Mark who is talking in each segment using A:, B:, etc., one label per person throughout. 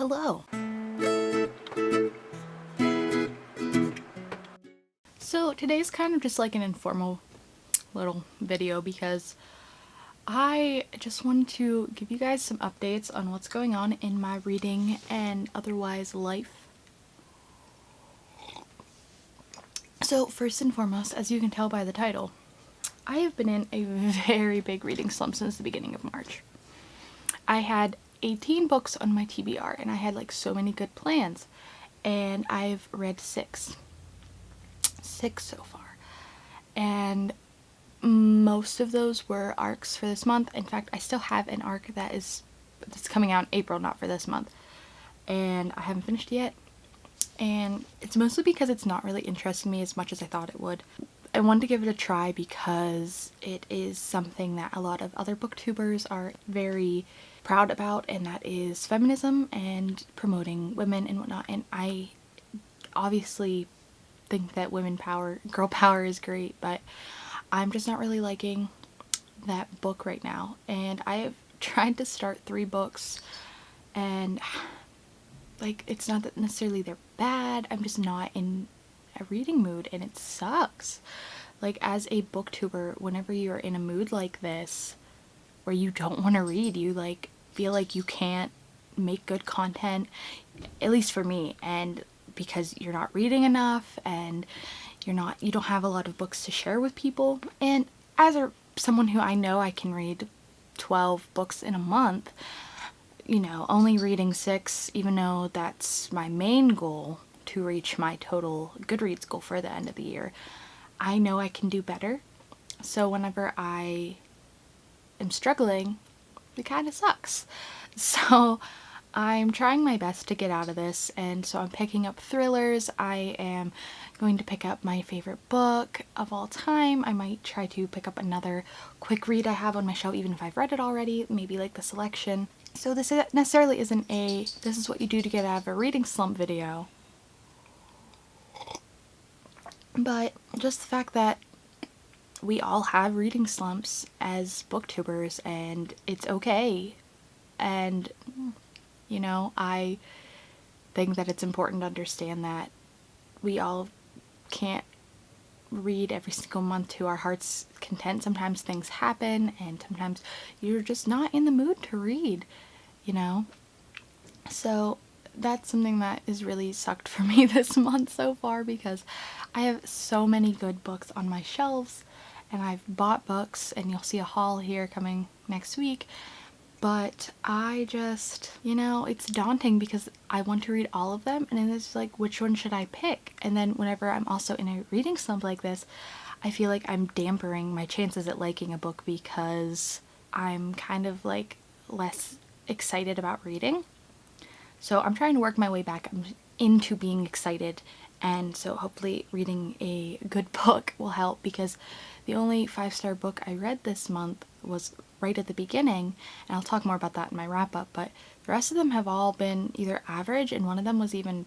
A: hello. So today's kind of just like an informal little video because I just wanted to give you guys some updates on what's going on in my reading and otherwise life. So first and foremost, as you can tell by the title, I have been in a very big reading slump since the beginning of March. I had 18 books on my TBR and I had like so many good plans, and I've read six so far, and most of those were arcs for this month. In fact, I still have an arc that's coming out in April, not for this month, and I haven't finished yet, and it's mostly because it's not really interesting me as much as I thought it would. I wanted to give it a try because it is something that a lot of other booktubers are very proud about, and that is feminism and promoting women and whatnot, and I obviously think that girl power is great, but I'm just not really liking that book right now, and I have tried to start 3 books, and like, it's not that necessarily they're bad, I'm just not in a reading mood, and it sucks. Like, as a booktuber, whenever you're in a mood like this where you don't want to read, you like feel like you can't make good content, at least for me, and because you're not reading enough and you don't have a lot of books to share with people. And as someone who I know I can read 12 books in a month, you know, only reading 6, even though that's my main goal to reach my total Goodreads goal for the end of the year, I know I can do better. So whenever I am struggling, it kind of sucks. So I'm trying my best to get out of this, and so I'm picking up thrillers. I am going to pick up my favorite book of all time. I might try to pick up another quick read I have on my shelf, even if I've read it already, maybe like the selection. So this necessarily isn't this is what you do to get out of a reading slump video, but just the fact that we all have reading slumps as booktubers, and it's okay. And you know, I think that it's important to understand that we all can't read every single month to our heart's content. Sometimes things happen, and sometimes you're just not in the mood to read, you know? So that's something that has really sucked for me this month so far, because I have so many good books on my shelves, and I've bought books, and you'll see a haul here coming next week. But I just, you know, it's daunting because I want to read all of them, and then it's like, which one should I pick? And then whenever I'm also in a reading slump like this, I feel like I'm dampering my chances at liking a book because I'm kind of like less excited about reading. So I'm trying to work my way back into being excited, and so hopefully reading a good book will help, because the only 5-star book I read this month was right at the beginning, and I'll talk more about that in my wrap-up, but the rest of them have all been either average, and one of them was even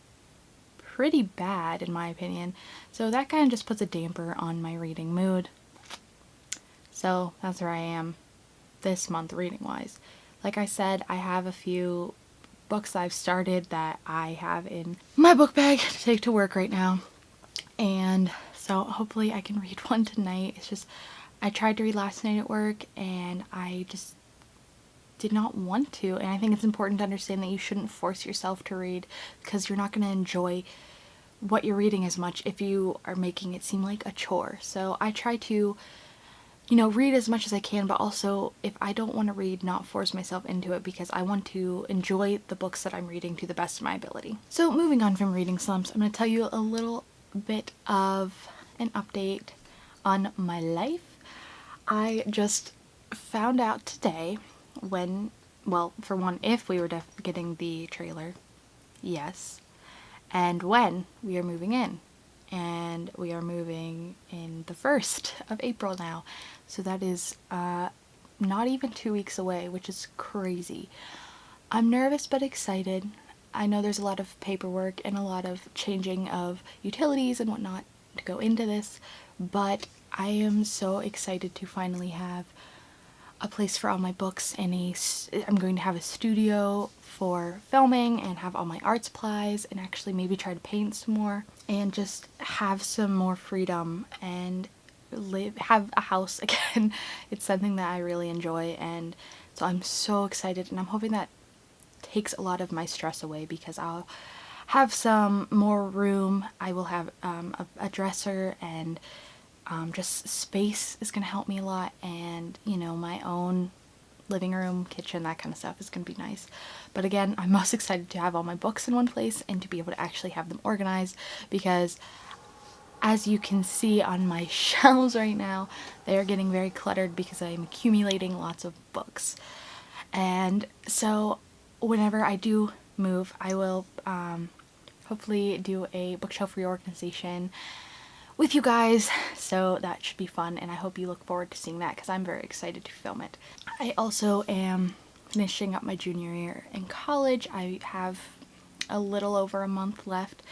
A: pretty bad in my opinion, so that kind of just puts a damper on my reading mood. So that's where I am this month reading wise. Like I said, I have a few books I've started that I have in my book bag to take to work right now, and so hopefully I can read one tonight. It's just, I tried to read last night at work and I just did not want to, and I think it's important to understand that you shouldn't force yourself to read, because you're not going to enjoy what you're reading as much if you are making it seem like a chore. So I try to, you know, read as much as I can, but also if I don't want to read, not force myself into it, because I want to enjoy the books that I'm reading to the best of my ability. So moving on from reading slumps, I'm going to tell you a little bit of an update on my life. I just found out today for one, if we were getting the trailer, yes, and when we are moving in. And we are moving in the 1st of April now, so that is not even 2 weeks away, which is crazy. I'm nervous but excited. I know there's a lot of paperwork and a lot of changing of utilities and whatnot to go into this, but I am so excited to finally have a place for all my books and I'm going to have a studio for filming and have all my art supplies and actually maybe try to paint some more and just have some more freedom and have a house again. It's something that I really enjoy, and so I'm so excited, and I'm hoping that takes a lot of my stress away because I'll have some more room. I will have a dresser, and just space is going to help me a lot, and you know, my own living room, kitchen, that kind of stuff is going to be nice. But again, I'm most excited to have all my books in one place and to be able to actually have them organized, because as you can see on my shelves right now, they are getting very cluttered because I'm accumulating lots of books. And so whenever I do move, I will hopefully do a bookshelf reorganization with you guys, so that should be fun, and I hope you look forward to seeing that because I'm very excited to film it. I also am finishing up my junior year in college. I have a little over a month left,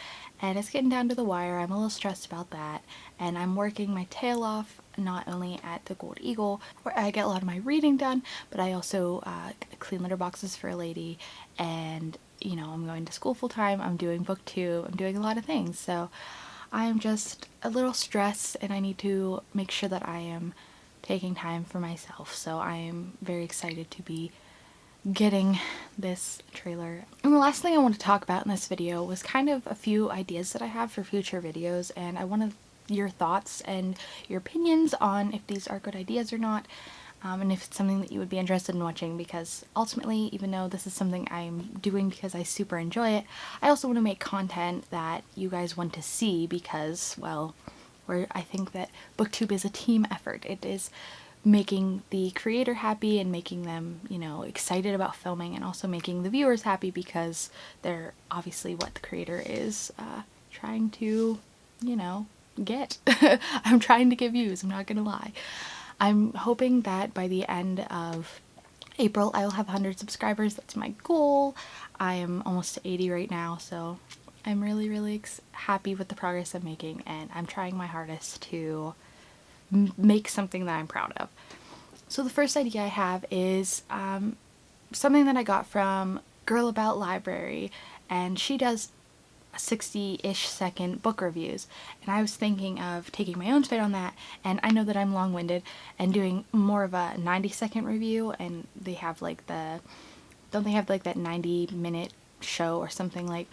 A: and it's getting down to the wire. I'm a little stressed about that, and I'm working my tail off, not only at the Gold Eagle, where I get a lot of my reading done, but I also clean litter boxes for a lady, and you know, I'm going to school full time, I'm doing book 2, I'm doing a lot of things, so I'm just a little stressed, and I need to make sure that I am taking time for myself. So I am very excited to be getting this trailer. And the last thing I want to talk about in this video was kind of a few ideas that I have for future videos, and I wanted your thoughts and your opinions on if these are good ideas or not. And if it's something that you would be interested in watching, because ultimately, even though this is something I'm doing because I super enjoy it, I also want to make content that you guys want to see because, well, I think that BookTube is a team effort. It is making the creator happy and making them, you know, excited about filming, and also making the viewers happy because they're obviously what the creator is trying to, you know, get. I'm trying to get views, I'm not gonna lie. I'm hoping that by the end of April I will have 100 subscribers. That's my goal. I am almost to 80 right now, so I'm really happy with the progress I'm making, and I'm trying my hardest to make something that I'm proud of. So the first idea I have is something that I got from Girl About Library, and she does 60-ish second book reviews, and I was thinking of taking my own spin on that, and I know that I'm long-winded, and doing more of a 90-second review, and they have like don't they have like that 90-minute show or something? Like,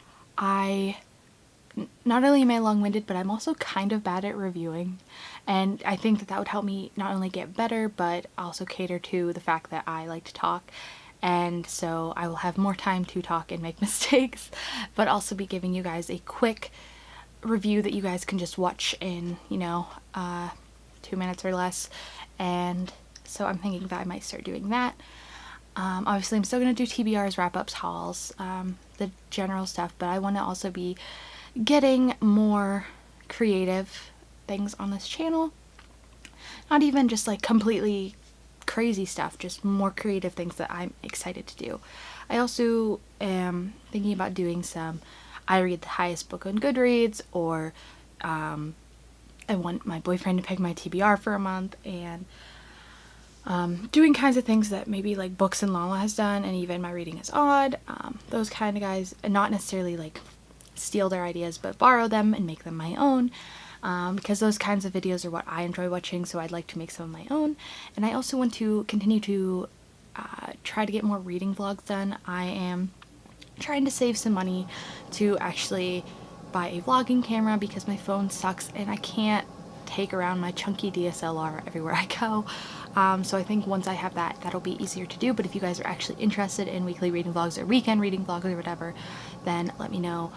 A: not only am I long-winded, but I'm also kind of bad at reviewing, and I think that that would help me not only get better, but also cater to the fact that I like to talk. And so I will have more time to talk and make mistakes, but also be giving you guys a quick review that you guys can just watch in, you know, 2 minutes or less. And so I'm thinking that I might start doing that. Obviously I'm still going to do TBRs, wrap-ups, hauls, the general stuff, but I want to also be getting more creative things on this channel. Not even just like completely crazy stuff, just more creative things that I'm excited to do. I also am thinking about doing some I read the highest book on Goodreads, or I want my boyfriend to pick my TBR for a month, and doing kinds of things that maybe like Books and Lala has done, and even My Reading is Odd, those kind of guys, and not necessarily like steal their ideas, but borrow them and make them my own. Because those kinds of videos are what I enjoy watching, so I'd like to make some of my own. And I also want to continue to try to get more reading vlogs done. I am trying to save some money to actually buy a vlogging camera because my phone sucks and I can't take around my chunky DSLR everywhere I go. So I think once I have that, that'll be easier to do. But if you guys are actually interested in weekly reading vlogs or weekend reading vlogs or whatever, then let me know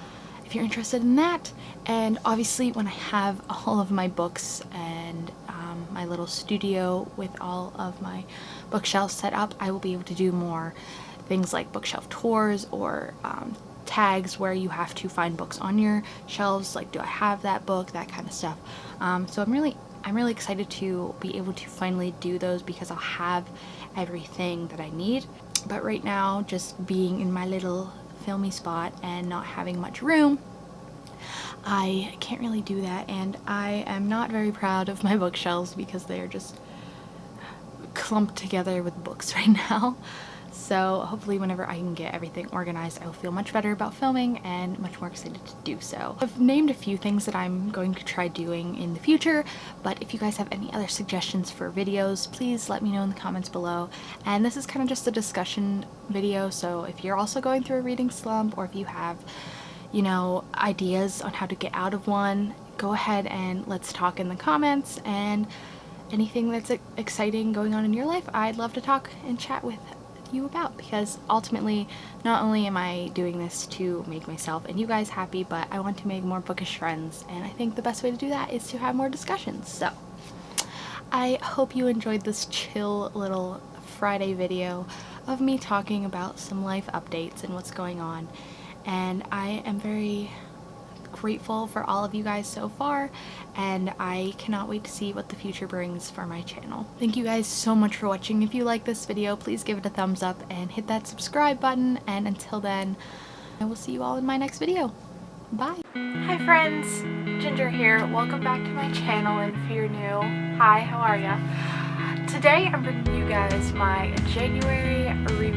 A: if you're interested in that. And obviously when I have all of my books and my little studio with all of my bookshelves set up, I will be able to do more things like bookshelf tours, or tags where you have to find books on your shelves, like do I have that book, that kind of stuff. So I'm really excited to be able to finally do those, because I'll have everything that I need. But right now, just being in my little filmy spot and not having much room, I can't really do that, and I am not very proud of my bookshelves because they're just clumped together with books right now. So hopefully whenever I can get everything organized, I will feel much better about filming and much more excited to do so. I've named a few things that I'm going to try doing in the future, but if you guys have any other suggestions for videos, please let me know in the comments below. And this is kind of just a discussion video, so if you're also going through a reading slump, or if you have, you know, ideas on how to get out of one, go ahead and let's talk in the comments. And anything that's exciting going on in your life, I'd love to talk and chat with you about, because ultimately not only am I doing this to make myself and you guys happy, but I want to make more bookish friends, and I think the best way to do that is to have more discussions. So I hope you enjoyed this chill little Friday video of me talking about some life updates and what's going on, and I am very grateful for all of you guys so far, and I cannot wait to see what the future brings for my channel. Thank you guys so much for watching. If you like this video, please give it a thumbs up and hit that subscribe button, and until then, I will see you all in my next video. Bye! Hi friends, Ginger here. Welcome back to my channel, and if you're new, hi, how are ya? Today I'm bringing you guys my January read.